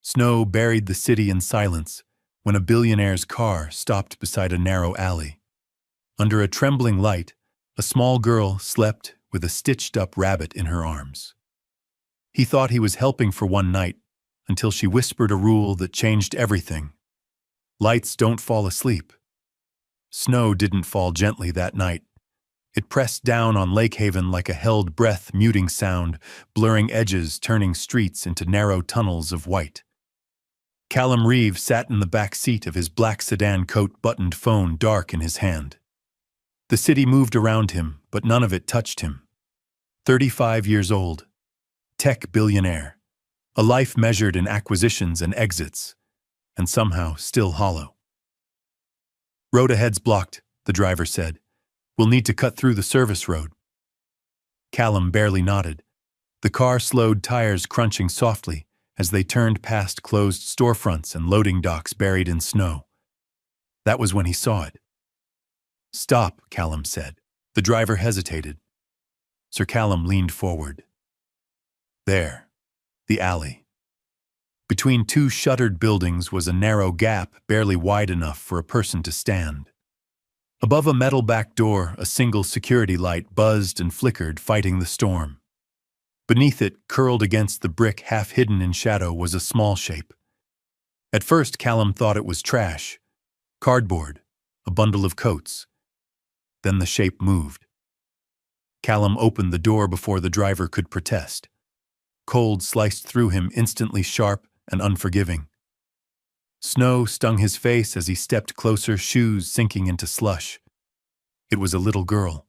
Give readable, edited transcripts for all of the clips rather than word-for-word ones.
Snow buried the city in silence when a billionaire's car stopped beside a narrow alley. Under a trembling light, a small girl slept with a stitched-up rabbit in her arms. He thought he was helping for one night until she whispered a rule that changed everything. Lights don't fall asleep. Snow didn't fall gently that night. It pressed down on Lake Haven like a held breath, muting sound, blurring edges, turning streets into narrow tunnels of white. Callum Reeve sat in the back seat of his black sedan coat-buttoned phone dark in his hand. The city moved around him, but none of it touched him. 35 years old. Tech billionaire. A life measured in acquisitions and exits, and somehow still hollow. "Road ahead's blocked," the driver said. "We'll need to cut through the service road." Callum barely nodded. The car slowed, tires crunching softly as they turned past closed storefronts and loading docks buried in snow. That was when he saw it. "Stop," Callum said. The driver hesitated. Sir Callum leaned forward. There, the alley. Between two shuttered buildings was a narrow gap barely wide enough for a person to stand. Above a metal back door, a single security light buzzed and flickered, fighting the storm. Beneath it, curled against the brick half hidden in shadow, was a small shape. At first, Callum thought it was trash. Cardboard, a bundle of coats. Then the shape moved. Callum opened the door before the driver could protest. Cold sliced through him, instantly sharp and unforgiving. Snow stung his face as he stepped closer, shoes sinking into slush. It was a little girl.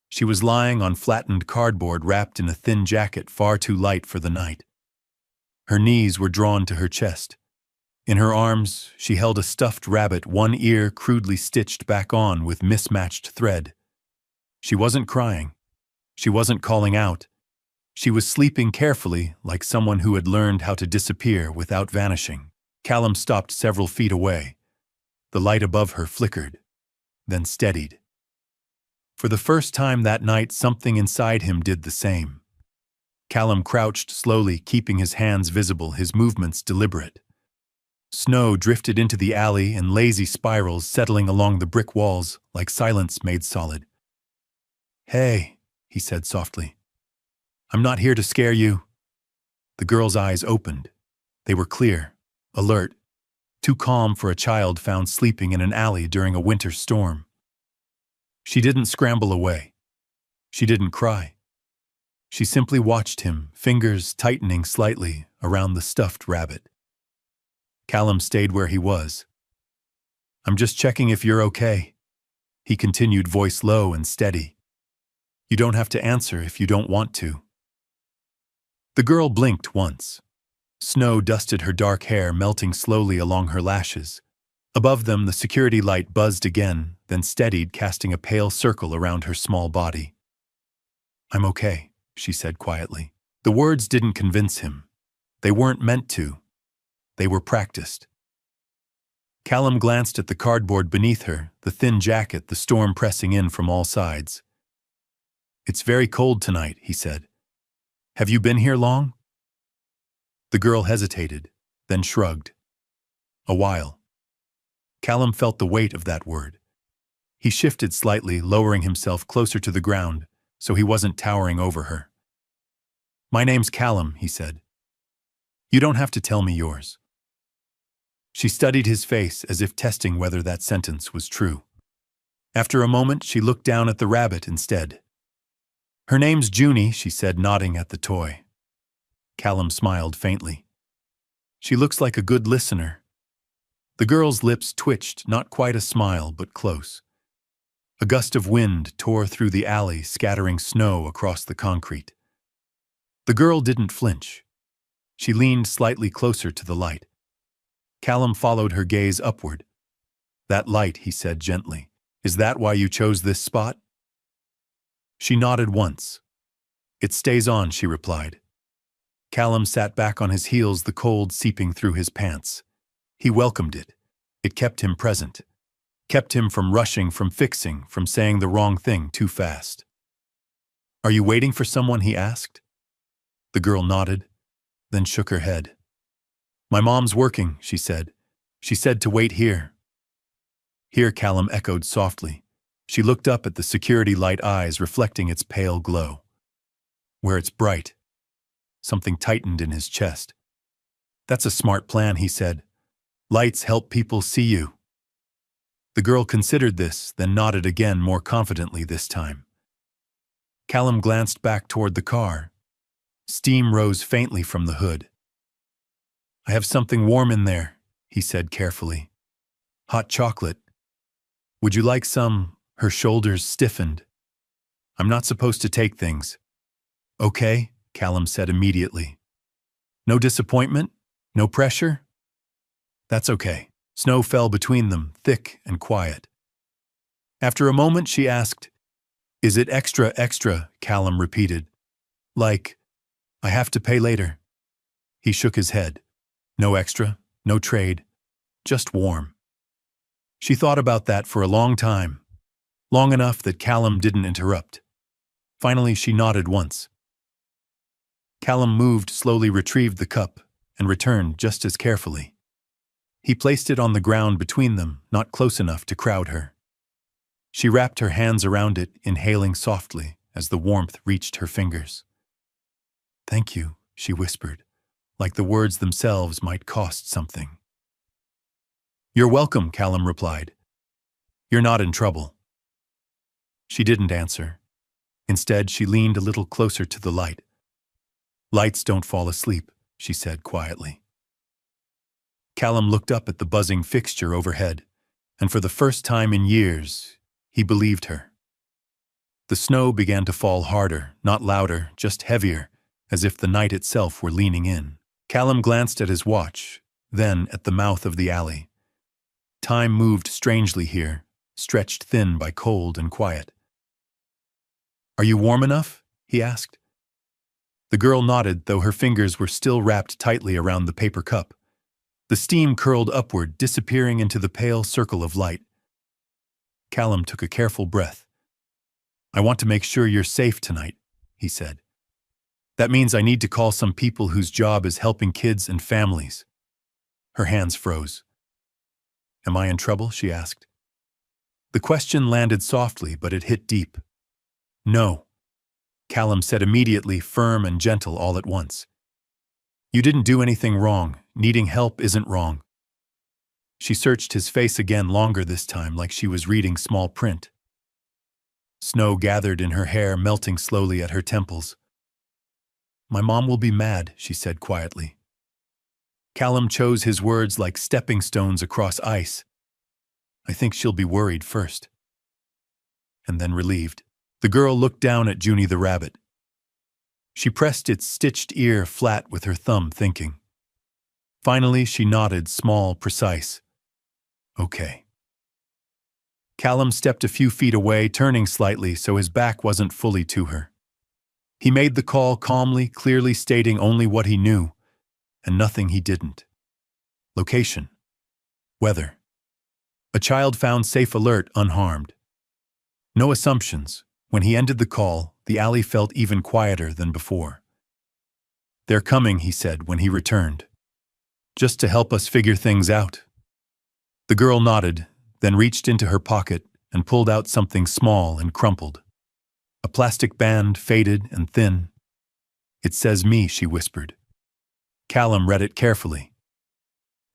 She was lying on flattened cardboard wrapped in a thin jacket far too light for the night. Her knees were drawn to her chest. In her arms, she held a stuffed rabbit, one ear crudely stitched back on with mismatched thread. She wasn't crying. She wasn't calling out. She was sleeping carefully, like someone who had learned how to disappear without vanishing. Callum stopped several feet away. The light above her flickered, then steadied. For the first time that night, something inside him did the same. Callum crouched slowly, keeping his hands visible, his movements deliberate. Snow drifted into the alley in lazy spirals, settling along the brick walls like silence made solid. "Hey," he said softly. "I'm not here to scare you." The girl's eyes opened. They were clear, alert, too calm for a child found sleeping in an alley during a winter storm. She didn't scramble away. She didn't cry. She simply watched him, fingers tightening slightly around the stuffed rabbit. Callum stayed where he was. "I'm just checking if you're okay," he continued, voice low and steady. "You don't have to answer if you don't want to." The girl blinked once. Snow dusted her dark hair, melting slowly along her lashes. Above them, the security light buzzed again, then steadied, casting a pale circle around her small body. "I'm okay," she said quietly. The words didn't convince him. They weren't meant to. They were practiced. Callum glanced at the cardboard beneath her, the thin jacket, the storm pressing in from all sides. "It's very cold tonight," he said. "Have you been here long?" The girl hesitated, then shrugged. "A while." Callum felt the weight of that word. He shifted slightly, lowering himself closer to the ground, so he wasn't towering over her. "My name's Callum," he said. "You don't have to tell me yours." She studied his face as if testing whether that sentence was true. After a moment, she looked down at the rabbit instead. "Her name's Junie," she said, nodding at the toy. Callum smiled faintly. "She looks like a good listener." The girl's lips twitched, not quite a smile, but close. A gust of wind tore through the alley, scattering snow across the concrete. The girl didn't flinch. She leaned slightly closer to the light. Callum followed her gaze upward. "That light," he said gently. "Is that why you chose this spot?" She nodded once. "It stays on," she replied. Callum sat back on his heels, the cold seeping through his pants. He welcomed it. It kept him present. Kept him from rushing, from fixing, from saying the wrong thing too fast. "Are you waiting for someone?" he asked. The girl nodded, then shook her head. My mom's working, she said. She said to wait here. Here, Callum echoed softly. She looked up at the security light eyes reflecting its pale glow. Where it's bright. Something tightened in his chest. That's a smart plan, he said. Lights help people see you. The girl considered this, then nodded again more confidently this time. Callum glanced back toward the car. Steam rose faintly from the hood. I have something warm in there, he said carefully. Hot chocolate. Would you like some? Her shoulders stiffened. I'm not supposed to take things. Okay, Callum said immediately. No disappointment? No pressure? That's okay. Snow fell between them, thick and quiet. After a moment, she asked, Is it extra, Callum repeated. Like, I have to pay later. He shook his head. No extra, no trade, just warm. She thought about that for a long time, long enough that Callum didn't interrupt. Finally, she nodded once. Callum moved, slowly retrieved the cup, and returned just as carefully. He placed it on the ground between them, not close enough to crowd her. She wrapped her hands around it, inhaling softly as the warmth reached her fingers. Thank you, she whispered, like the words themselves might cost something. You're welcome, Callum replied. You're not in trouble. She didn't answer. Instead, she leaned a little closer to the light. Lights don't fall asleep, she said quietly. Callum looked up at the buzzing fixture overhead, and for the first time in years, he believed her. The snow began to fall harder, not louder, just heavier, as if the night itself were leaning in. Callum glanced at his watch, then at the mouth of the alley. Time moved strangely here, stretched thin by cold and quiet. Are you warm enough? He asked. The girl nodded, though her fingers were still wrapped tightly around the paper cup. The steam curled upward, disappearing into the pale circle of light. Callum took a careful breath. I want to make sure you're safe tonight, he said. That means I need to call some people whose job is helping kids and families. Her hands froze. Am I in trouble? She asked. The question landed softly, but it hit deep. No, Callum said immediately, firm and gentle all at once. You didn't do anything wrong. Needing help isn't wrong. She searched his face again, longer this time, like she was reading small print. Snow gathered in her hair, melting slowly at her temples. My mom will be mad, she said quietly. Callum chose his words like stepping stones across ice. I think she'll be worried first. And then relieved. The girl looked down at Junie the rabbit. She pressed its stitched ear flat with her thumb, thinking. Finally, she nodded, small, precise. Okay. Callum stepped a few feet away, turning slightly so his back wasn't fully to her. He made the call calmly, clearly stating only what he knew, and nothing he didn't. Location. Weather. A child found safe alert, unharmed. No assumptions. When he ended the call, the alley felt even quieter than before. They're coming, he said when he returned. Just to help us figure things out. The girl nodded, then reached into her pocket and pulled out something small and crumpled. A plastic band, faded and thin. It says me, she whispered. Callum read it carefully.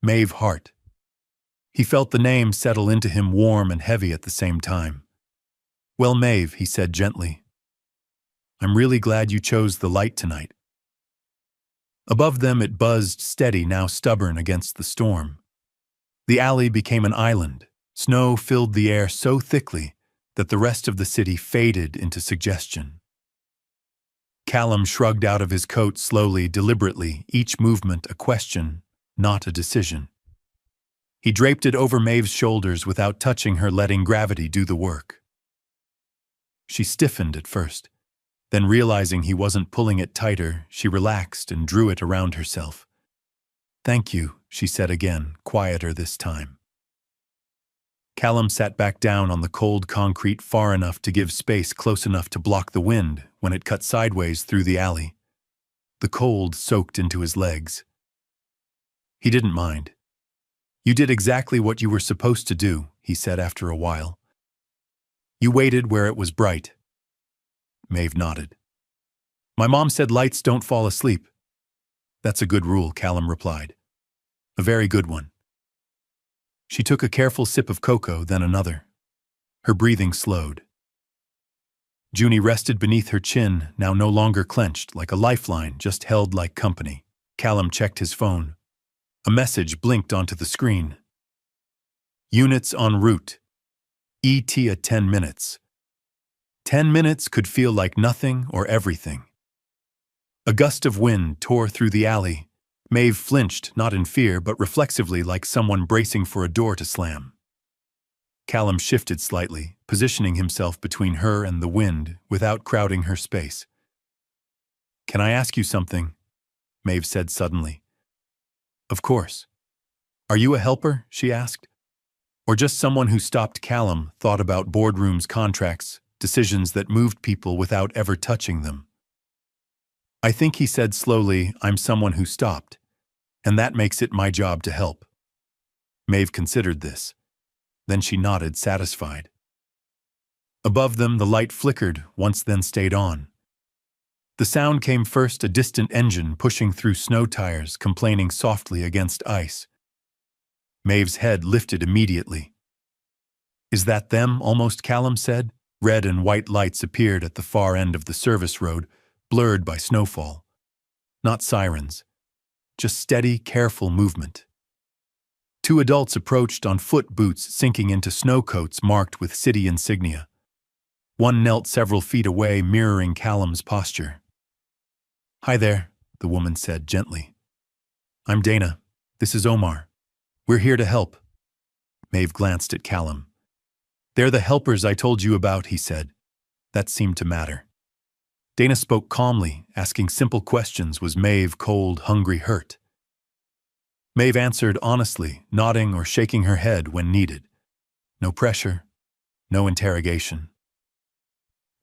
Maeve Hart. He felt the name settle into him, warm and heavy at the same time. Well, Maeve, he said gently. I'm really glad you chose the light tonight. Above them it buzzed steady, now stubborn against the storm. The alley became an island. Snow filled the air so thickly that the rest of the city faded into suggestion. Callum shrugged out of his coat slowly, deliberately, each movement a question, not a decision. He draped it over Maeve's shoulders without touching her, letting gravity do the work. She stiffened at first. Then, realizing he wasn't pulling it tighter, she relaxed and drew it around herself. Thank you, she said again, quieter this time. Callum sat back down on the cold concrete far enough to give space close enough to block the wind when it cut sideways through the alley. The cold soaked into his legs. He didn't mind. You did exactly what you were supposed to do, he said after a while. You waited where it was bright. Maeve nodded. My mom said lights don't fall asleep. That's a good rule, Callum replied. A very good one. She took a careful sip of cocoa, then another. Her breathing slowed. Junie rested beneath her chin, now no longer clenched, like a lifeline, just held like company. Callum checked his phone. A message blinked onto the screen. Units en route. ET at 10 minutes. 10 minutes could feel like nothing or everything. A gust of wind tore through the alley. Maeve flinched, not in fear, but reflexively like someone bracing for a door to slam. Callum shifted slightly, positioning himself between her and the wind without crowding her space. Can I ask you something? Maeve said suddenly. Of course. Are you a helper? She asked. Or just someone who stopped Callum, thought about boardrooms, contracts, decisions that moved people without ever touching them? I think he said slowly, I'm someone who stopped, and that makes it my job to help. Maeve considered this. Then she nodded, satisfied. Above them, the light flickered, once then stayed on. The sound came first, a distant engine pushing through snow tires, complaining softly against ice. Maeve's head lifted immediately. Is that them? Almost, Callum said. Red and white lights appeared at the far end of the service road, blurred by snowfall. Not sirens. Just steady, careful movement. Two adults approached on foot, boots sinking into snow coats marked with city insignia. One knelt several feet away, mirroring Callum's posture. Hi there, the woman said gently. I'm Dana. This is Omar. We're here to help. Maeve glanced at Callum. They're the helpers I told you about, he said. That seemed to matter. Dana spoke calmly, asking simple questions. Was Maeve cold, hungry, hurt? Maeve answered honestly, nodding or shaking her head when needed. No pressure, no interrogation.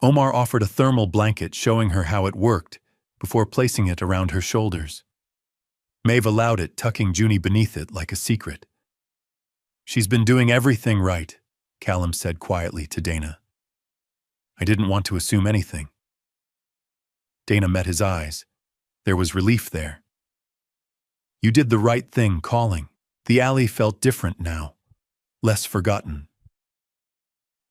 Omar offered a thermal blanket, showing her how it worked, before placing it around her shoulders. Maeve allowed it, tucking Junie beneath it like a secret. She's been doing everything right, Callum said quietly to Dana. I didn't want to assume anything. Dana met his eyes. There was relief there. You did the right thing calling. The alley felt different now, less forgotten.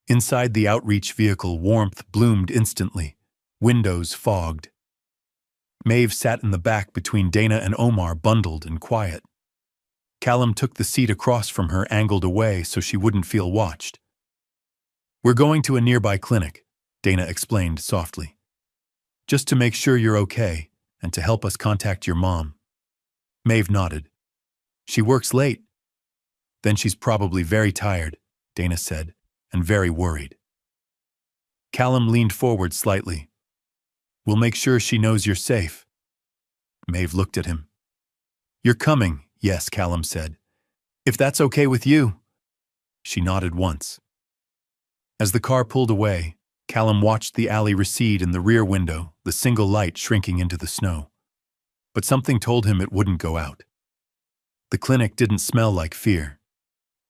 Inside the outreach vehicle, warmth bloomed instantly, windows fogged. Maeve sat in the back between Dana and Omar, bundled and quiet. Callum took the seat across from her, angled away so she wouldn't feel watched. We're going to a nearby clinic, Dana explained softly. Just to make sure you're okay, and to help us contact your mom. Maeve nodded. She works late. Then she's probably very tired, Dana said, and very worried. Callum leaned forward slightly. We'll make sure she knows you're safe. Maeve looked at him. You're coming, yes, Callum said. If that's okay with you. She nodded once. As the car pulled away, Callum watched the alley recede in the rear window, the single light shrinking into the snow. But something told him it wouldn't go out. The clinic didn't smell like fear.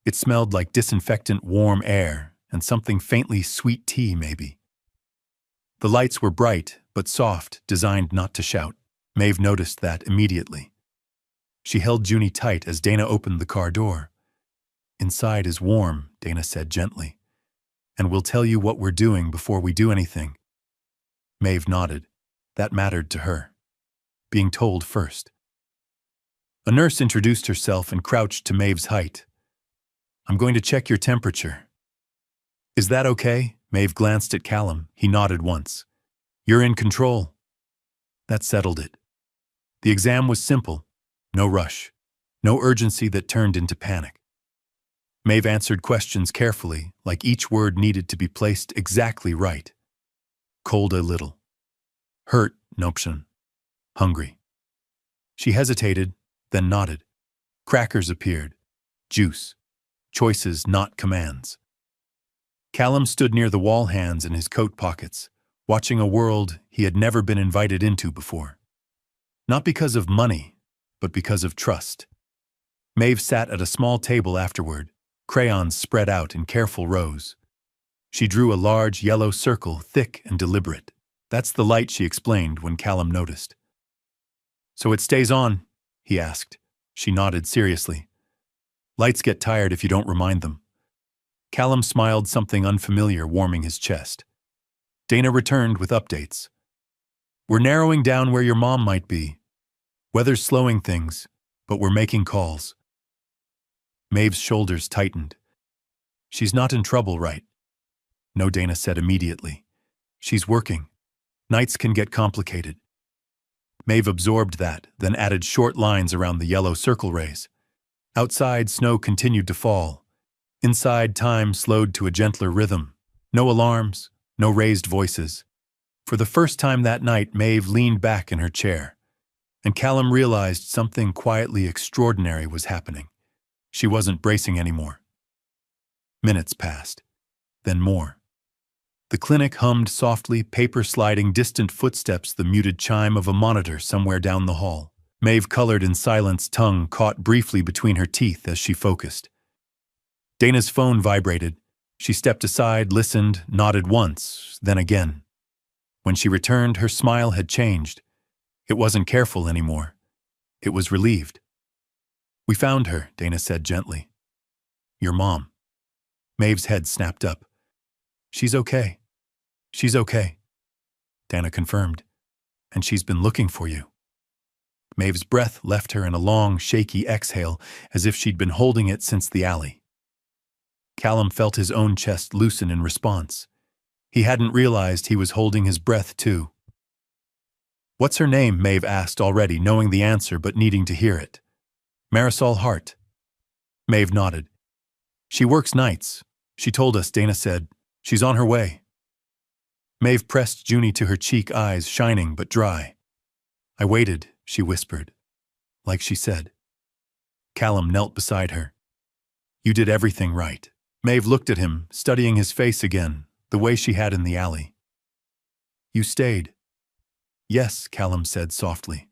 It smelled like disinfectant, warm air, and something faintly sweet tea, maybe. The lights were bright, but soft, designed not to shout. Maeve noticed that immediately. She held Junie tight as Dana opened the car door. Inside is warm, Dana said gently. And we'll tell you what we're doing before we do anything. Maeve nodded. That mattered to her. Being told first. A nurse introduced herself and crouched to Maeve's height. I'm going to check your temperature. Is that okay? Maeve glanced at Callum. He nodded once. You're in control. That settled it. The exam was simple. No rush. No urgency that turned into panic. Maeve answered questions carefully, like each word needed to be placed exactly right. Cold a little. Hurt, noption. Hungry. She hesitated, then nodded. Crackers appeared. Juice. Choices, not commands. Callum stood near the wall, hands in his coat pockets, watching a world he had never been invited into before. Not because of money, but because of trust. Maeve sat at a small table afterward, crayons spread out in careful rows. She drew a large yellow circle, thick and deliberate. That's the light, she explained when Callum noticed. So it stays on? He asked. She nodded seriously. Lights get tired if you don't remind them. Callum smiled, something unfamiliar warming his chest. Dana returned with updates. We're narrowing down where your mom might be. Weather's slowing things, but we're making calls. Maeve's shoulders tightened. She's not in trouble, right? No, Dana said immediately. She's working. Nights can get complicated. Maeve absorbed that, then added short lines around the yellow circle rays. Outside, snow continued to fall. Inside, time slowed to a gentler rhythm. No alarms, no raised voices. For the first time that night, Maeve leaned back in her chair, and Callum realized something quietly extraordinary was happening. She wasn't bracing anymore. Minutes passed, then more. The clinic hummed softly, paper sliding, distant footsteps, the muted chime of a monitor somewhere down the hall. Maeve colored in silence, tongue caught briefly between her teeth as she focused. Dana's phone vibrated. She stepped aside, listened, nodded once, then again. When she returned, her smile had changed. It wasn't careful anymore. It was relieved. We found her, Dana said gently. Your mom. Maeve's head snapped up. She's okay. She's okay, Dana confirmed. And she's been looking for you. Maeve's breath left her in a long, shaky exhale, as if she'd been holding it since the alley. Callum felt his own chest loosen in response. He hadn't realized he was holding his breath too. What's her name? Maeve asked, already knowing the answer but needing to hear it. Marisol Hart. Maeve nodded. She works nights. She told us, Dana said. She's on her way. Maeve pressed Junie to her cheek, eyes shining but dry. I waited, she whispered. Like she said. Callum knelt beside her. You did everything right. Maeve looked at him, studying his face again, the way she had in the alley. You stayed. Yes, Callum said softly.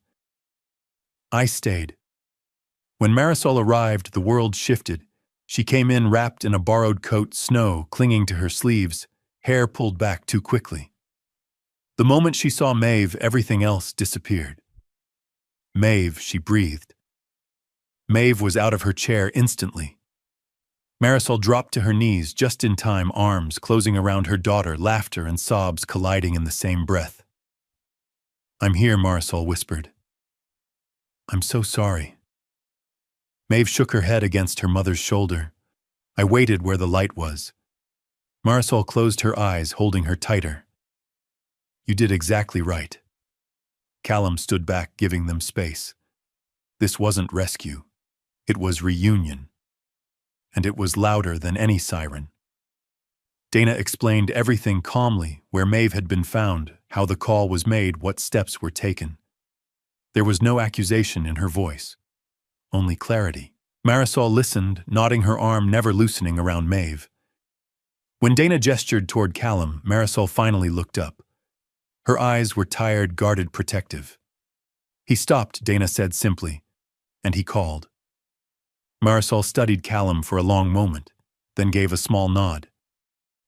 I stayed. When Marisol arrived, the world shifted. She came in wrapped in a borrowed coat, snow clinging to her sleeves, hair pulled back too quickly. The moment she saw Maeve, everything else disappeared. Maeve, she breathed. Maeve was out of her chair instantly. Marisol dropped to her knees just in time, arms closing around her daughter, laughter and sobs colliding in the same breath. I'm here, Marisol whispered. I'm so sorry. Maeve shook her head against her mother's shoulder. I waited where the light was. Marisol closed her eyes, holding her tighter. You did exactly right. Callum stood back, giving them space. This wasn't rescue. It was reunion. And it was louder than any siren. Dana explained everything calmly, where Maeve had been found, how the call was made, what steps were taken. There was no accusation in her voice, only clarity. Marisol listened, nodding, her arm never loosening around Maeve. When Dana gestured toward Callum, Marisol finally looked up. Her eyes were tired, guarded, protective. He stopped, Dana said simply, and he called. Marisol studied Callum for a long moment, then gave a small nod.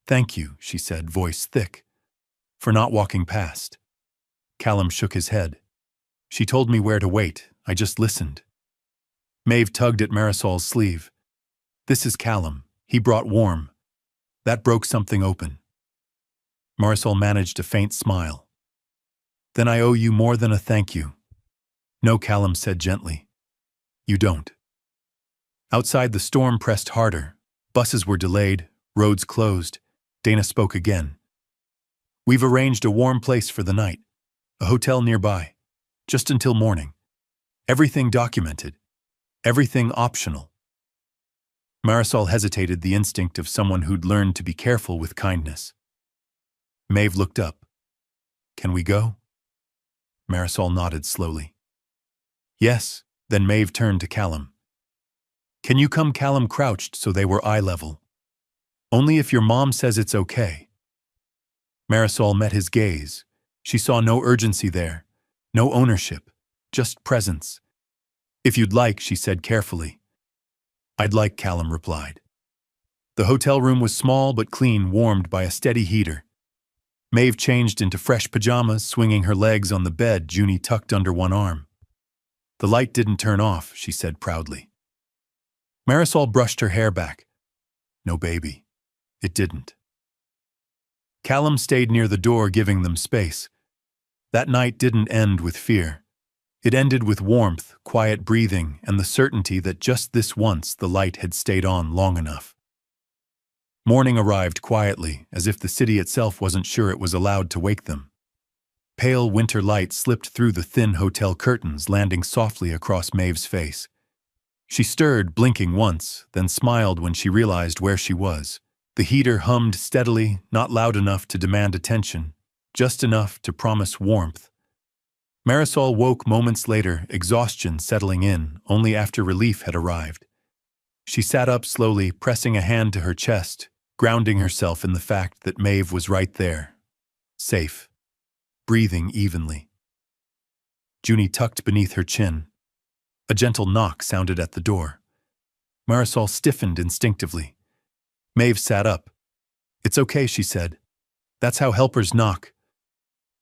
Thank you, she said, voice thick, for not walking past. Callum shook his head. She told me where to wait. I just listened. Maeve tugged at Marisol's sleeve. This is Callum. He brought warm. That broke something open. Marisol managed a faint smile. Then I owe you more than a thank you. No, Callum said gently. You don't. Outside, the storm pressed harder. Buses were delayed, roads closed. Dana spoke again. We've arranged a warm place for the night, a hotel nearby, just until morning. Everything documented, everything optional. Marisol hesitated, the instinct of someone who'd learned to be careful with kindness. Maeve looked up. Can we go? Marisol nodded slowly. Yes, then Maeve turned to Callum. Can you come? Callum crouched so they were eye level. Only if your mom says it's okay. Marisol met his gaze. She saw no urgency there, no ownership, just presence. If you'd like, she said carefully. "I'd like," Callum replied. The hotel room was small but clean, warmed by a steady heater. Maeve changed into fresh pajamas, swinging her legs on the bed, Junie tucked under one arm. "The light didn't turn off," she said proudly. Marisol brushed her hair back. "No, baby, it didn't." Callum stayed near the door, giving them space. That night didn't end with fear. It ended with warmth, quiet breathing, and the certainty that just this once the light had stayed on long enough. Morning arrived quietly, as if the city itself wasn't sure it was allowed to wake them. Pale winter light slipped through the thin hotel curtains, landing softly across Maeve's face. She stirred, blinking once, then smiled when she realized where she was. The heater hummed steadily, not loud enough to demand attention, just enough to promise warmth. Marisol woke moments later, exhaustion settling in, only after relief had arrived. She sat up slowly, pressing a hand to her chest, grounding herself in the fact that Maeve was right there, safe, breathing evenly. Junie tucked beneath her chin. A gentle knock sounded at the door. Marisol stiffened instinctively. Maeve sat up. "It's okay," she said. "That's how helpers knock."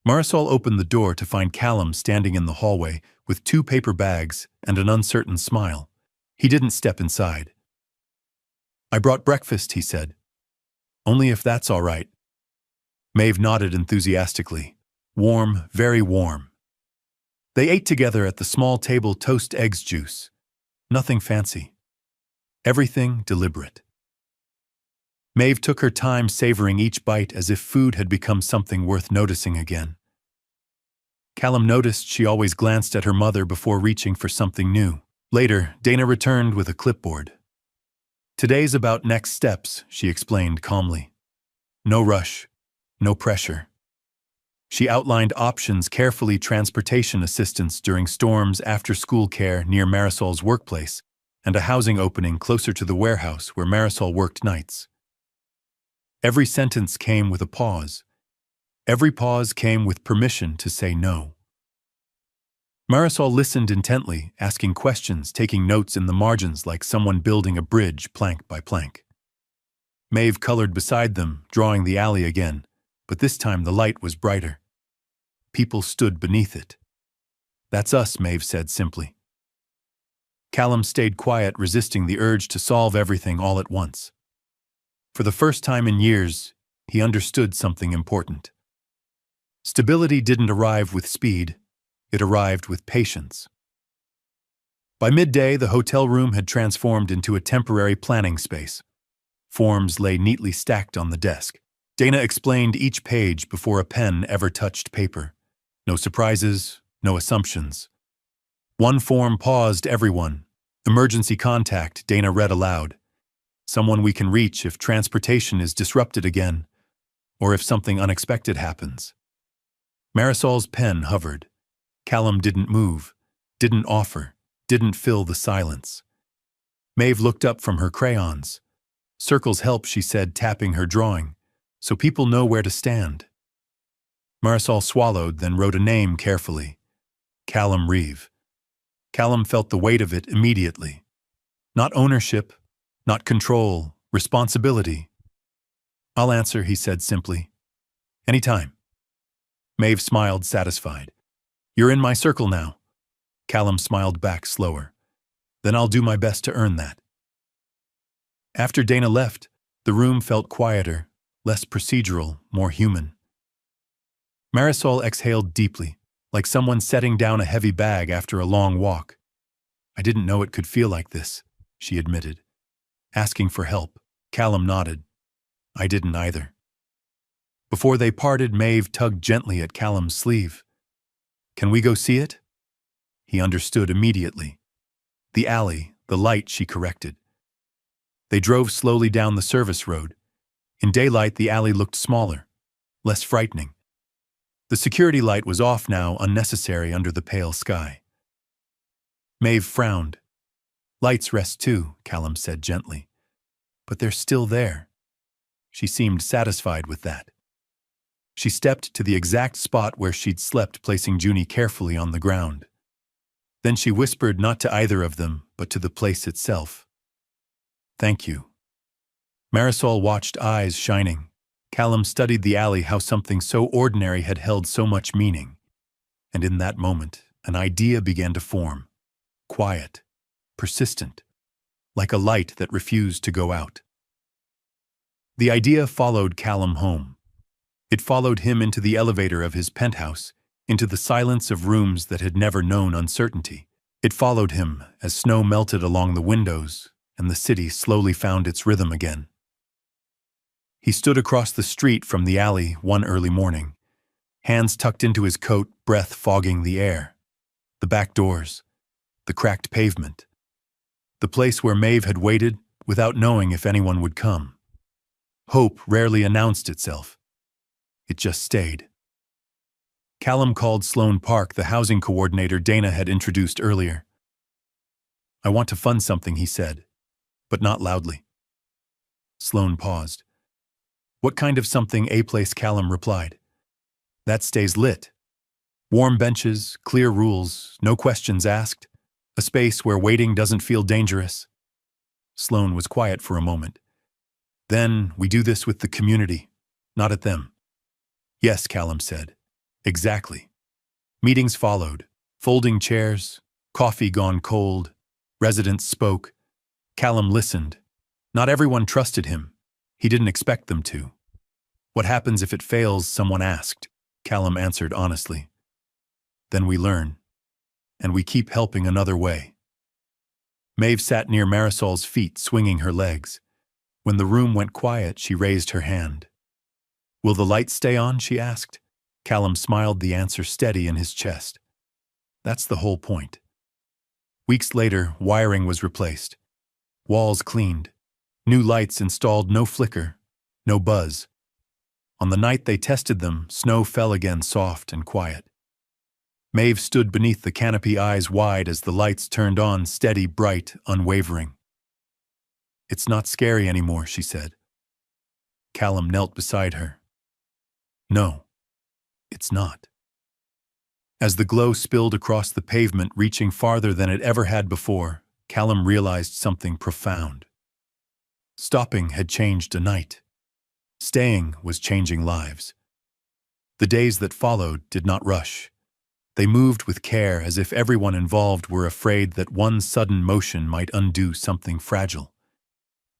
Marisol opened the door to find Callum standing in the hallway with 2 paper bags and an uncertain smile. He didn't step inside. "I brought breakfast," he said. "Only if that's all right." Maeve nodded enthusiastically. Warm, very warm. They ate together at the small table, toast, eggs, juice. Nothing fancy. Everything deliberate. Maeve took her time, savoring each bite as if food had become something worth noticing again. Callum noticed she always glanced at her mother before reaching for something new. Later, Dana returned with a clipboard. "Today's about next steps," she explained calmly. "No rush, no pressure." She outlined options carefully: transportation assistance during storms, after-school care near Marisol's workplace, and a housing opening closer to the warehouse where Marisol worked nights. Every sentence came with a pause. Every pause came with permission to say no. Marisol listened intently, asking questions, taking notes in the margins like someone building a bridge plank by plank. Maeve colored beside them, drawing the alley again, but this time the light was brighter. People stood beneath it. "That's us," Maeve said simply. Callum stayed quiet, resisting the urge to solve everything all at once. For the first time in years, he understood something important. Stability didn't arrive with speed, it arrived with patience. By midday, the hotel room had transformed into a temporary planning space. Forms lay neatly stacked on the desk. Dana explained each page before a pen ever touched paper. No surprises, no assumptions. One form paused everyone. "Emergency contact," Dana read aloud. "Someone we can reach if transportation is disrupted again, or if something unexpected happens." Marisol's pen hovered. Callum didn't move, didn't offer, didn't fill the silence. Maeve looked up from her crayons. "Circles help," she said, tapping her drawing, "so people know where to stand." Marisol swallowed, then wrote a name carefully. Callum Reeve. Callum felt the weight of it immediately. Not ownership, not control, responsibility. "I'll answer," he said simply. "Anytime." Maeve smiled, satisfied. "You're in my circle now." Callum smiled back slower. "Then I'll do my best to earn that." After Dana left, the room felt quieter, less procedural, more human. Marisol exhaled deeply, like someone setting down a heavy bag after a long walk. "I didn't know it could feel like this," she admitted. Asking for help, Callum nodded. "I didn't either." Before they parted, Maeve tugged gently at Callum's sleeve. "Can we go see it?" He understood immediately. The alley, the light, she corrected. They drove slowly down the service road. In daylight, the alley looked smaller, less frightening. The security light was off now, unnecessary under the pale sky. Maeve frowned. "Lights rest too," Callum said gently. "But they're still there." She seemed satisfied with that. She stepped to the exact spot where she'd slept, placing Junie carefully on the ground. Then she whispered, not to either of them, but to the place itself. Thank you. Marisol watched, eyes shining. Callum studied the alley, how something so ordinary had held so much meaning. And in that moment, an idea began to form. Quiet, persistent, like a light that refused to go out. The idea followed Callum home. It followed him into the elevator of his penthouse, into the silence of rooms that had never known uncertainty. It followed him as snow melted along the windows and the city slowly found its rhythm again. He stood across the street from the alley one early morning, hands tucked into his coat, breath fogging the air. The back doors, the cracked pavement, the place where Maeve had waited without knowing if anyone would come. Hope rarely announced itself. It just stayed. Callum called Sloane Park, the housing coordinator Dana had introduced earlier. "I want to fund something," he said, but not loudly. Sloane paused. "What kind of something, a place?" Callum replied. "That stays lit. Warm benches, clear rules, no questions asked. A space where waiting doesn't feel dangerous." Sloane was quiet for a moment. "Then we do this with the community, not at them." "Yes," Callum said. "Exactly." Meetings followed. Folding chairs, coffee gone cold. Residents spoke. Callum listened. Not everyone trusted him. He didn't expect them to. "What happens if it fails?" someone asked. Callum answered honestly. "Then we learn. And we keep helping another way." Maeve sat near Marisol's feet, swinging her legs. When the room went quiet, she raised her hand. "Will the light stay on?" she asked. Callum smiled, the answer steady in his chest. "That's the whole point." Weeks later, wiring was replaced. Walls cleaned. New lights installed, no flicker, no buzz. On the night they tested them, snow fell again, soft and quiet. Maeve stood beneath the canopy, eyes wide as the lights turned on, steady, bright, unwavering. "It's not scary anymore," she said. Callum knelt beside her. "No, it's not." As the glow spilled across the pavement, reaching farther than it ever had before, Callum realized something profound. Stopping had changed a night. Staying was changing lives. The days that followed did not rush. They moved with care, as if everyone involved were afraid that one sudden motion might undo something fragile.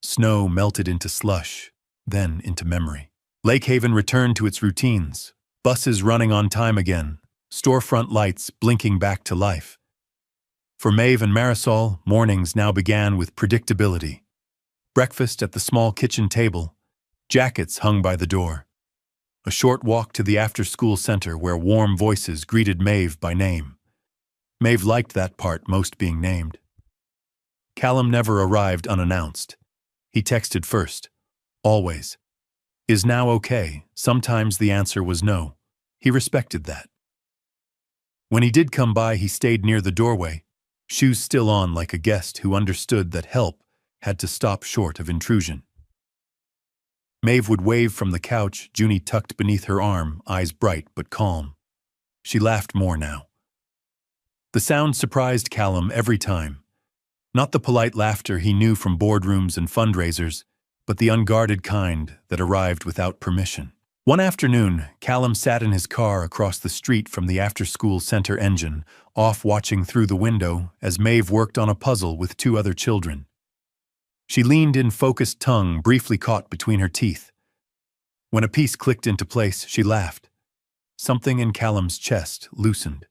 Snow melted into slush, then into memory. Lake Haven returned to its routines, buses running on time again, storefront lights blinking back to life. For Maeve and Marisol, mornings now began with predictability. Breakfast at the small kitchen table, jackets hung by the door. A short walk to the after-school center where warm voices greeted Maeve by name. Maeve liked that part most, being named. Callum never arrived unannounced. He texted first. Always. "Is now okay?" Sometimes the answer was no. He respected that. When he did come by, he stayed near the doorway, shoes still on, like a guest who understood that help had to stop short of intrusion. Maeve would wave from the couch, Junie tucked beneath her arm, eyes bright but calm. She laughed more now. The sound surprised Callum every time. Not the polite laughter he knew from boardrooms and fundraisers, but the unguarded kind that arrived without permission. One afternoon, Callum sat in his car across the street from the after-school center engine, off watching through the window as Maeve worked on a puzzle with two other children. She leaned in, focused, tongue briefly caught between her teeth. When a piece clicked into place, she laughed. Something in Callum's chest loosened.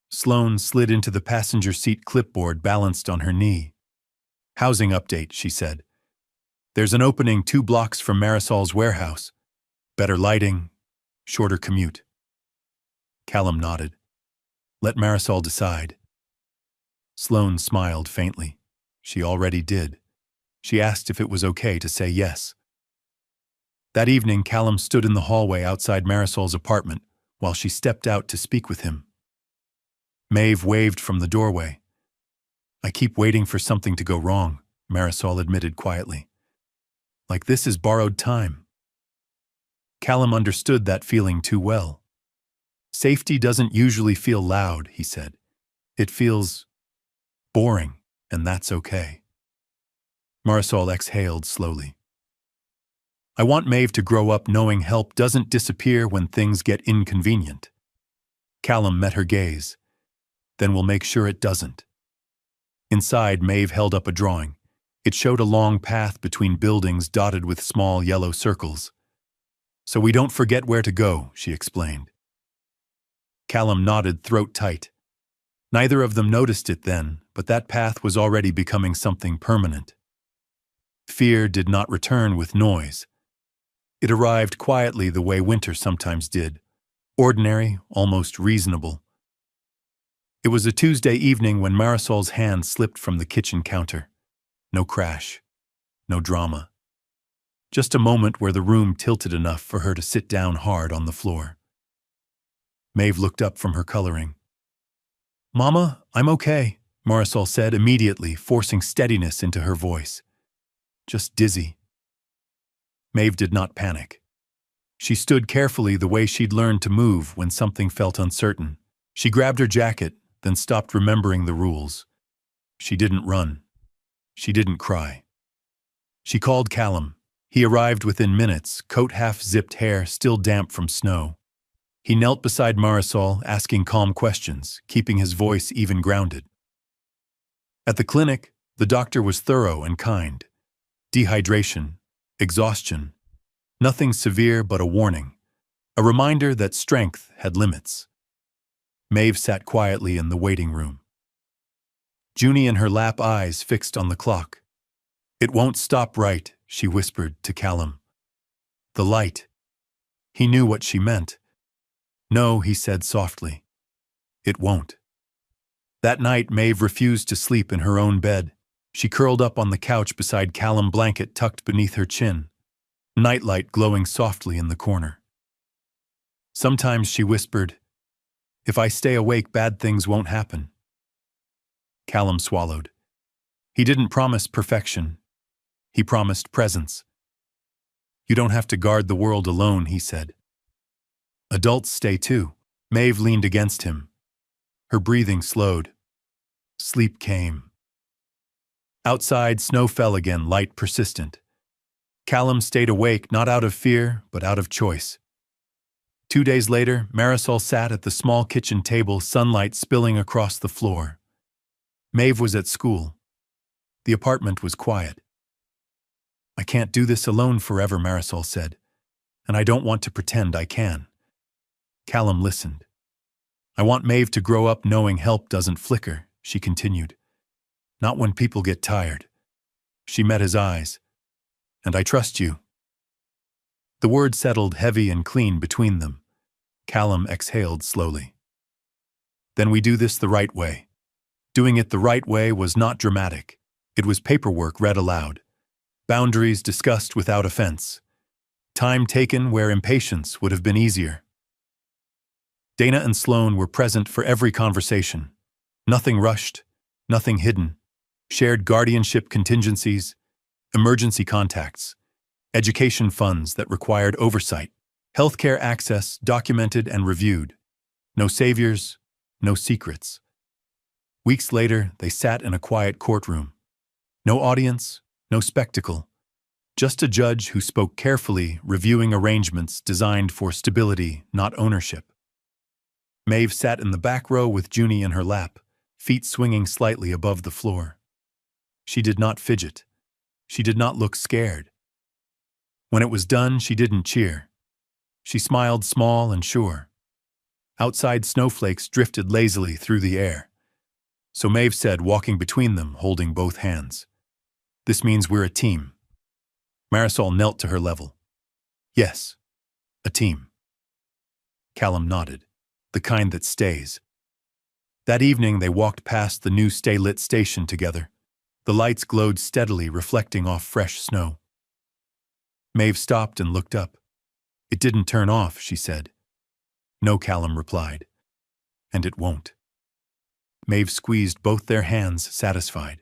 Sloane slid into the passenger seat, clipboard balanced on her knee. "Housing update," she said. "There's an opening 2 blocks from Marisol's warehouse. Better lighting, shorter commute." Callum nodded. "Let Marisol decide." Sloane smiled faintly. She already did. She asked if it was okay to say yes. That evening, Callum stood in the hallway outside Marisol's apartment while she stepped out to speak with him. Maeve waved from the doorway. "I keep waiting for something to go wrong," Marisol admitted quietly. "Like this is borrowed time." Callum understood that feeling too well. "Safety doesn't usually feel loud," he said. "It feels boring, and that's okay." Marisol exhaled slowly. I want Maeve to grow up knowing help doesn't disappear when things get inconvenient. Callum met her gaze. Then we'll make sure it doesn't. Inside, Maeve held up a drawing. It showed a long path between buildings dotted with small yellow circles. So we don't forget where to go, she explained. Callum nodded, throat tight. Neither of them noticed it then, but that path was already becoming something permanent. Fear did not return with noise. It arrived quietly the way winter sometimes did, ordinary, almost reasonable. It was a Tuesday evening when Marisol's hand slipped from the kitchen counter. No crash, no drama. Just a moment where the room tilted enough for her to sit down hard on the floor. Maeve looked up from her coloring. "Mama, I'm okay," Marisol said immediately, forcing steadiness into her voice. "Just dizzy." Maeve did not panic. She stood carefully the way she'd learned to move when something felt uncertain. She grabbed her jacket, then stopped remembering the rules. She didn't run. She didn't cry. She called Callum. He arrived within minutes, coat half-zipped, hair still damp from snow. He knelt beside Marisol, asking calm questions, keeping his voice even grounded. At the clinic, the doctor was thorough and kind. Dehydration, exhaustion, nothing severe but a warning, a reminder that strength had limits. Maeve sat quietly in the waiting room. Junie in her lap, eyes fixed on the clock. "It won't stop right," she whispered to Callum. "The light." He knew what she meant. "No," he said softly. "It won't." That night, Maeve refused to sleep in her own bed. She curled up on the couch beside Callum, blanket tucked beneath her chin, nightlight glowing softly in the corner. Sometimes, she whispered, "If I stay awake, bad things won't happen." Callum swallowed. He didn't promise perfection. He promised presence. "You don't have to guard the world alone," he said. "Adults stay too." Maeve leaned against him. Her breathing slowed. Sleep came. Outside, snow fell again, light, persistent. Callum stayed awake, not out of fear, but out of choice. 2 days later, Marisol sat at the small kitchen table, sunlight spilling across the floor. Maeve was at school. The apartment was quiet. "I can't do this alone forever," Marisol said, "and I don't want to pretend I can." Callum listened. "I want Maeve to grow up knowing help doesn't flicker," she continued. "Not when people get tired." She met his eyes. "And I trust you." The word settled heavy and clean between them. Callum exhaled slowly. "Then we do this the right way." Doing it the right way was not dramatic. It was paperwork read aloud. Boundaries discussed without offense. Time taken where impatience would have been easier. Dana and Sloane were present for every conversation. Nothing rushed, nothing hidden. Shared guardianship contingencies, emergency contacts, education funds that required oversight, healthcare access documented and reviewed. No saviors, no secrets. Weeks later, they sat in a quiet courtroom. No audience, no spectacle. Just a judge who spoke carefully, reviewing arrangements designed for stability, not ownership. Maeve sat in the back row with Junie in her lap, feet swinging slightly above the floor. She did not fidget. She did not look scared. When it was done, she didn't cheer. She smiled, small and sure. Outside, snowflakes drifted lazily through the air. So Maeve said, walking between them, holding both hands, "This means we're a team." Marisol knelt to her level. "Yes, a team." Callum nodded. "The kind that stays." That evening, they walked past the new stay-lit station together. The lights glowed steadily, reflecting off fresh snow. Maeve stopped and looked up. "It didn't turn off," she said. "No," Callum replied. "And it won't." Maeve squeezed both their hands, satisfied.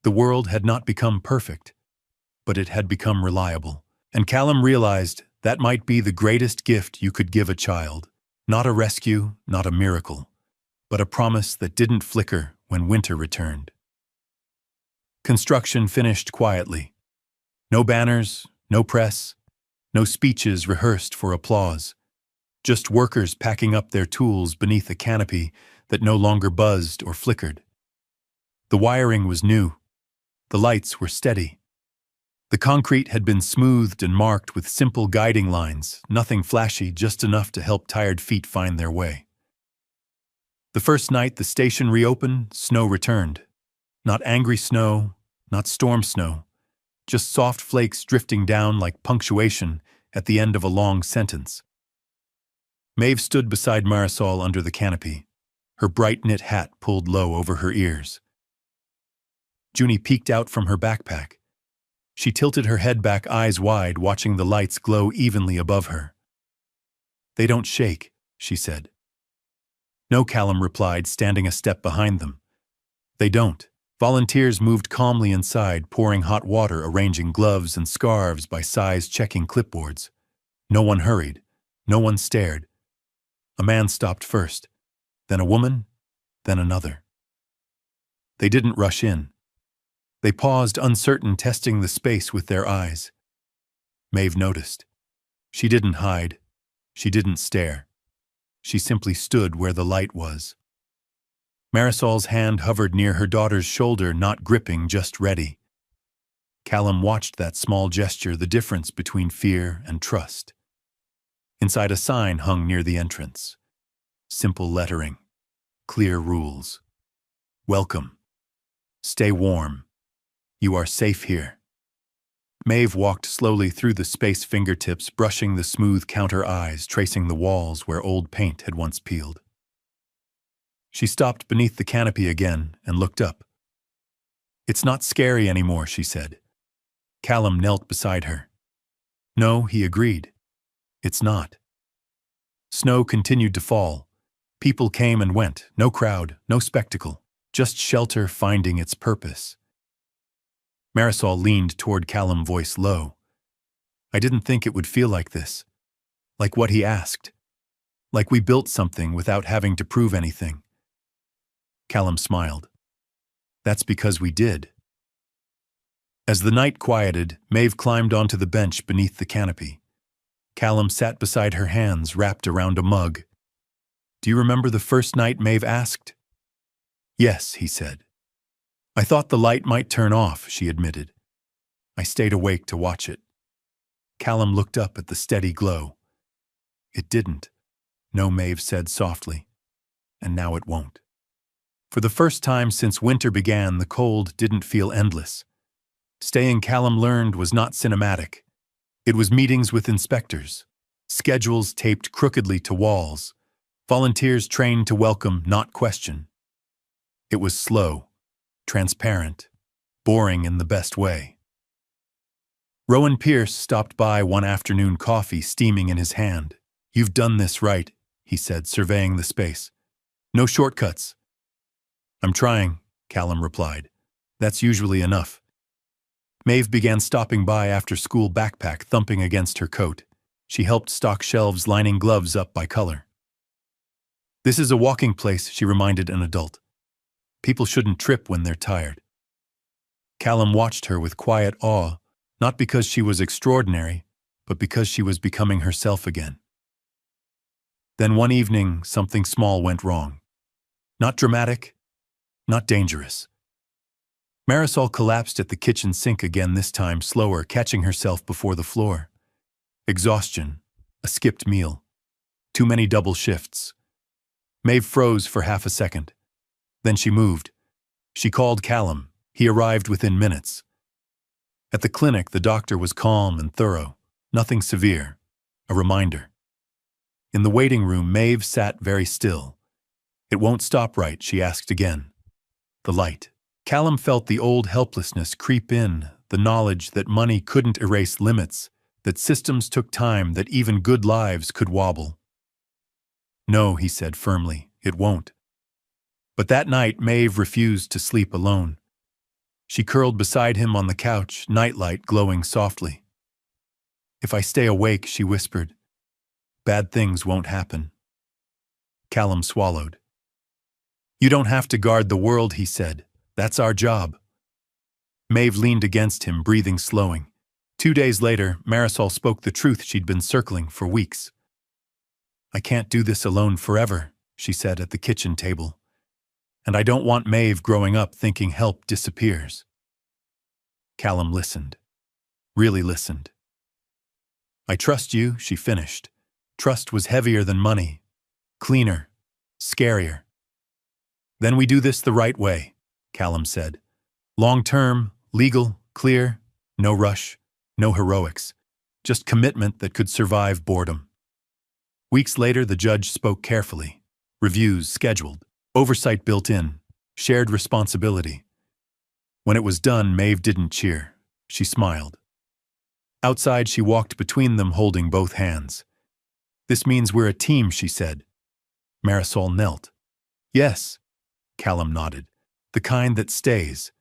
The world had not become perfect, but it had become reliable. And Callum realized that might be the greatest gift you could give a child. Not a rescue, not a miracle, but a promise that didn't flicker when winter returned. Construction finished quietly. No banners, no press, no speeches rehearsed for applause. Just workers packing up their tools beneath a canopy that no longer buzzed or flickered. The wiring was new. The lights were steady. The concrete had been smoothed and marked with simple guiding lines, nothing flashy, just enough to help tired feet find their way. The first night the station reopened, snow returned. Not angry snow, not storm snow, just soft flakes drifting down like punctuation at the end of a long sentence. Maeve stood beside Marisol under the canopy, her bright knit hat pulled low over her ears. Junie peeked out from her backpack. She tilted her head back, eyes wide, watching the lights glow evenly above her. "They don't shake," she said. "No," Callum replied, standing a step behind them. "They don't." Volunteers moved calmly inside, pouring hot water, arranging gloves and scarves by size, checking clipboards. No one hurried. No one stared. A man stopped first, then a woman, then another. They didn't rush in. They paused, uncertain, testing the space with their eyes. Maeve noticed. She didn't hide. She didn't stare. She simply stood where the light was. Marisol's hand hovered near her daughter's shoulder, not gripping, just ready. Callum watched that small gesture, the difference between fear and trust. Inside a sign hung near the entrance. Simple lettering. Clear rules. "Welcome. Stay warm. You are safe here." Maeve walked slowly through the space, fingertips brushing the smooth counter eyes, tracing the walls where old paint had once peeled. She stopped beneath the canopy again and looked up. "It's not scary anymore," she said. Callum knelt beside her. "No," he agreed. "It's not." Snow continued to fall. People came and went, no crowd, no spectacle, just shelter finding its purpose. Marisol leaned toward Callum, voice low. "I didn't think it would feel like this. Like what he asked. Like we built something without having to prove anything." Callum smiled. "That's because we did." As the night quieted, Maeve climbed onto the bench beneath the canopy. Callum sat beside her, hands wrapped around a mug. "Do you remember the first night?" Maeve asked. "Yes," he said. "I thought the light might turn off," she admitted. "I stayed awake to watch it." Callum looked up at the steady glow. "It didn't." "No," Maeve said softly. "And now it won't." For the first time since winter began, the cold didn't feel endless. Staying, Callum learned, was not cinematic. It was meetings with inspectors, schedules taped crookedly to walls, volunteers trained to welcome, not question. It was slow, transparent, boring in the best way. Rowan Pierce stopped by one afternoon, coffee steaming in his hand. "You've done this right," he said, surveying the space. "No shortcuts." "I'm trying," Callum replied. "That's usually enough." Maeve began stopping by after school, backpack thumping against her coat. She helped stock shelves, lining gloves up by color. "This is a walking place," she reminded an adult. "People shouldn't trip when they're tired." Callum watched her with quiet awe, not because she was extraordinary, but because she was becoming herself again. Then one evening, something small went wrong. Not dramatic, not dangerous. Marisol collapsed at the kitchen sink again, this time slower, catching herself before the floor. Exhaustion, a skipped meal, too many double shifts. Maeve froze for half a second. Then she moved. She called Callum. He arrived within minutes. At the clinic, the doctor was calm and thorough. Nothing severe. A reminder. In the waiting room, Maeve sat very still. "It won't stop, right?" she asked again. The light. Callum felt the old helplessness creep in, the knowledge that money couldn't erase limits, that systems took time, that even good lives could wobble. "No," he said firmly, "it won't." But that night, Maeve refused to sleep alone. She curled beside him on the couch, nightlight glowing softly. "If I stay awake," she whispered, "bad things won't happen." Callum swallowed. "You don't have to guard the world," he said. "That's our job." Maeve leaned against him, breathing slowing. 2 days later, Marisol spoke the truth she'd been circling for weeks. "I can't do this alone forever," she said at the kitchen table. "And I don't want Maeve growing up thinking help disappears." Callum listened. Really listened. "I trust you," she finished. Trust was heavier than money. Cleaner. Scarier. "Then we do this the right way," Callum said. "Long-term, legal, clear, no rush, no heroics. Just commitment that could survive boredom." Weeks later, the judge spoke carefully. Reviews scheduled. Oversight built in. Shared responsibility. When it was done, Maeve didn't cheer. She smiled. Outside, she walked between them, holding both hands. "This means we're a team," she said. Marisol knelt. "Yes," Callum nodded. "The kind that stays."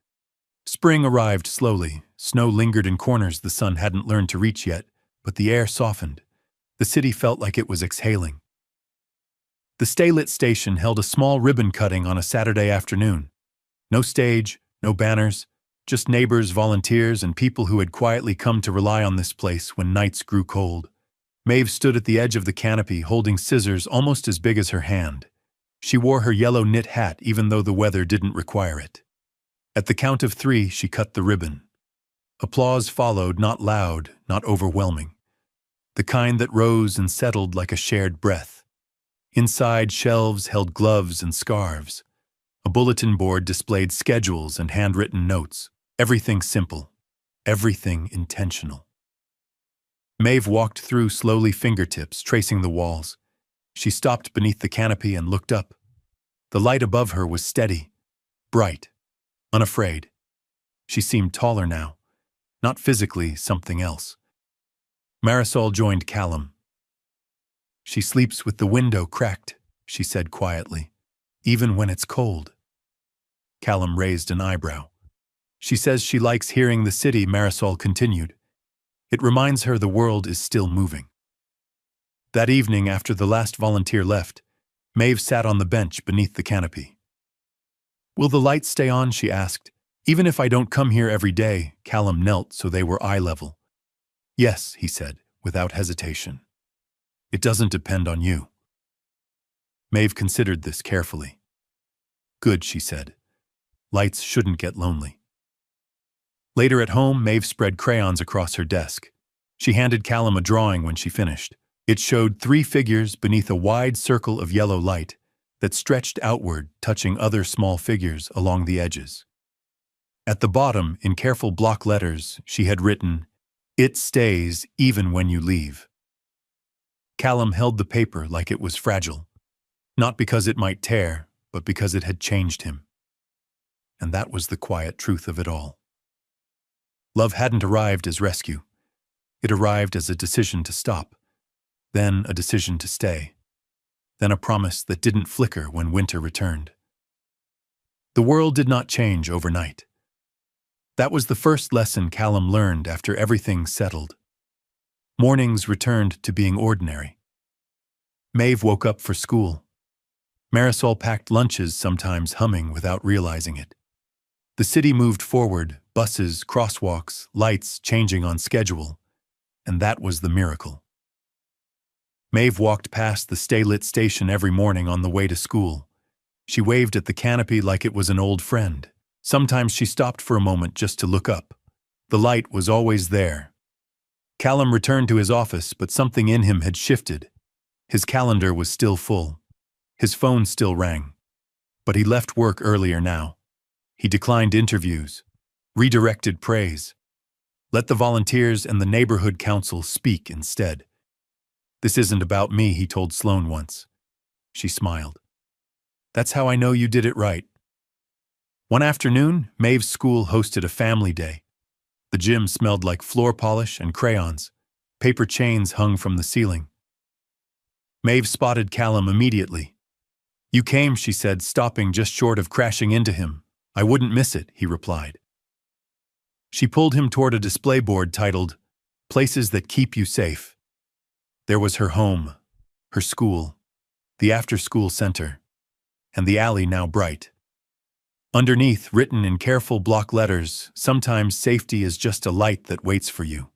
Spring arrived slowly. Snow lingered in corners the sun hadn't learned to reach yet, but the air softened. The city felt like it was exhaling. The Stay-Lit station held a small ribbon cutting on a Saturday afternoon. No stage, no banners, just neighbors, volunteers, and people who had quietly come to rely on this place when nights grew cold. Maeve stood at the edge of the canopy, holding scissors almost as big as her hand. She wore her yellow knit hat even though the weather didn't require it. At the count of 3, she cut the ribbon. Applause followed, not loud, not overwhelming. The kind that rose and settled like a shared breath. Inside, shelves held gloves and scarves. A bulletin board displayed schedules and handwritten notes. Everything simple. Everything intentional. Maeve walked through, slowly, fingertips tracing the walls. She stopped beneath the canopy and looked up. The light above her was steady, bright, unafraid. She seemed taller now. Not physically, something else. Marisol joined Callum. "She sleeps with the window cracked," she said quietly, "even when it's cold." Callum raised an eyebrow. "She says she likes hearing the city," Marisol continued. "It reminds her the world is still moving." That evening, after the last volunteer left, Maeve sat on the bench beneath the canopy. "Will the lights stay on?" she asked. "Even if I don't come here every day." Callum knelt so they were eye level. "Yes," he said, without hesitation. "It doesn't depend on you." Maeve considered this carefully. "Good," she said. "Lights shouldn't get lonely." Later at home, Maeve spread crayons across her desk. She handed Callum a drawing when she finished. It showed 3 figures beneath a wide circle of yellow light that stretched outward, touching other small figures along the edges. At the bottom, in careful block letters, she had written, "It stays even when you leave." Callum held the paper like it was fragile, not because it might tear, but because it had changed him. And that was the quiet truth of it all. Love hadn't arrived as rescue. It arrived as a decision to stop, then a decision to stay, then a promise that didn't flicker when winter returned. The world did not change overnight. That was the first lesson Callum learned after everything settled. Mornings returned to being ordinary. Maeve woke up for school. Marisol packed lunches, sometimes humming without realizing it. The city moved forward, buses, crosswalks, lights changing on schedule, and that was the miracle. Maeve walked past the Stay-Lit station every morning on the way to school. She waved at the canopy like it was an old friend. Sometimes she stopped for a moment just to look up. The light was always there. Callum returned to his office, but something in him had shifted. His calendar was still full. His phone still rang. But he left work earlier now. He declined interviews, redirected praise. Let the volunteers and the neighborhood council speak instead. "This isn't about me," he told Sloane once. She smiled. "That's how I know you did it right." One afternoon, Maeve's school hosted a family day. The gym smelled like floor polish and crayons. Paper chains hung from the ceiling. Maeve spotted Callum immediately. "You came," she said, stopping just short of crashing into him. "I wouldn't miss it," he replied. She pulled him toward a display board titled, "Places That Keep You Safe." There was her home, her school, the after-school center, and the alley now bright. Underneath, written in careful block letters, sometimes safety is just a light that waits for you.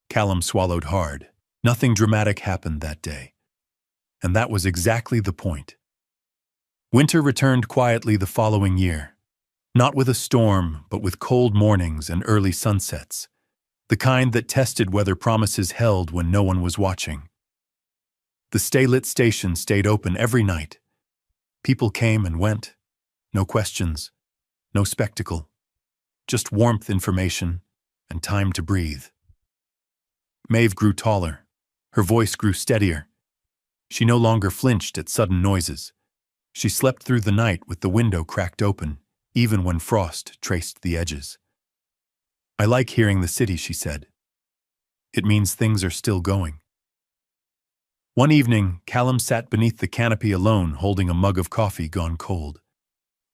Callum swallowed hard. Nothing dramatic happened that day. And that was exactly the point. Winter returned quietly the following year. Not with a storm, but with cold mornings and early sunsets. The kind that tested whether promises held when no one was watching. The stay-lit station stayed open every night. People came and went. No questions, no spectacle. Just warmth, information, and time to breathe. Maeve grew taller. Her voice grew steadier. She no longer flinched at sudden noises. She slept through the night with the window cracked open, even when frost traced the edges. "I like hearing the city," she said. "It means things are still going." One evening, Callum sat beneath the canopy alone, holding a mug of coffee gone cold.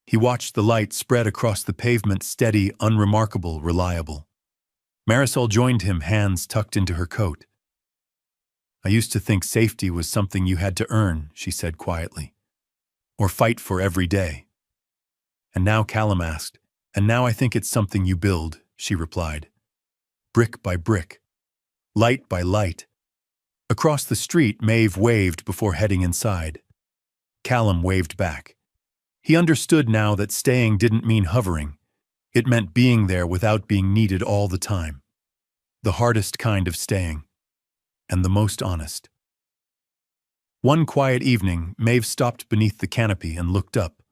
He watched the light spread across the pavement, steady, unremarkable, reliable. Marisol joined him, hands tucked into her coat. "I used to think safety was something you had to earn," she said quietly, "or fight for every day." "And now," Callum asked, "and now I think it's something you build," she replied. "Brick by brick, light by light." Across the street, Maeve waved before heading inside. Callum waved back. He understood now that staying didn't mean hovering. It meant being there without being needed all the time. The hardest kind of staying. And the most honest. One quiet evening, Maeve stopped beneath the canopy and looked up.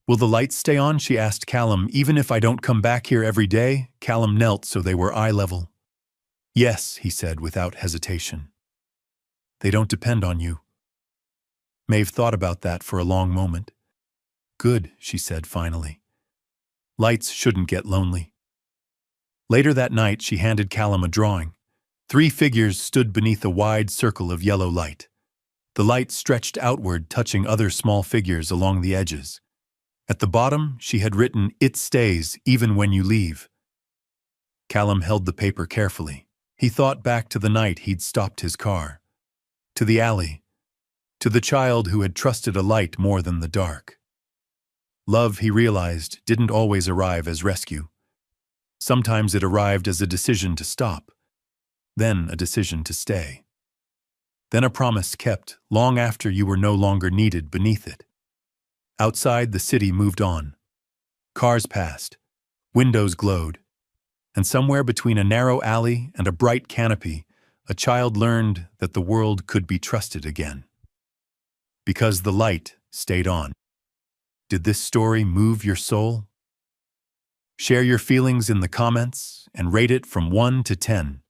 "Will the lights stay on?" she asked Callum. "Even if I don't come back here every day?" Callum knelt so they were eye level. "Yes," he said without hesitation. "They don't depend on you." Maeve thought about that for a long moment. "Good," she said finally. "Lights shouldn't get lonely." Later that night, she handed Callum a drawing. 3 figures stood beneath a wide circle of yellow light. The light stretched outward, touching other small figures along the edges. At the bottom, she had written, "It stays, even when you leave." Callum held the paper carefully. He thought back to the night he'd stopped his car. To the alley. To the child who had trusted a light more than the dark. Love, he realized, didn't always arrive as rescue. Sometimes it arrived as a decision to stop. Then a decision to stay. Then a promise kept long after you were no longer needed beneath it. Outside, the city moved on. Cars passed. Windows glowed. And somewhere between a narrow alley and a bright canopy, a child learned that the world could be trusted again. Because the light stayed on. Did this story move your soul? Share your feelings in the comments and rate it from 1 to 10.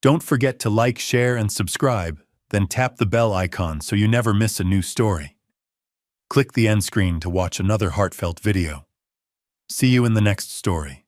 Don't forget to like, share, and subscribe, then tap the bell icon so you never miss a new story. Click the end screen to watch another heartfelt video. See you in the next story.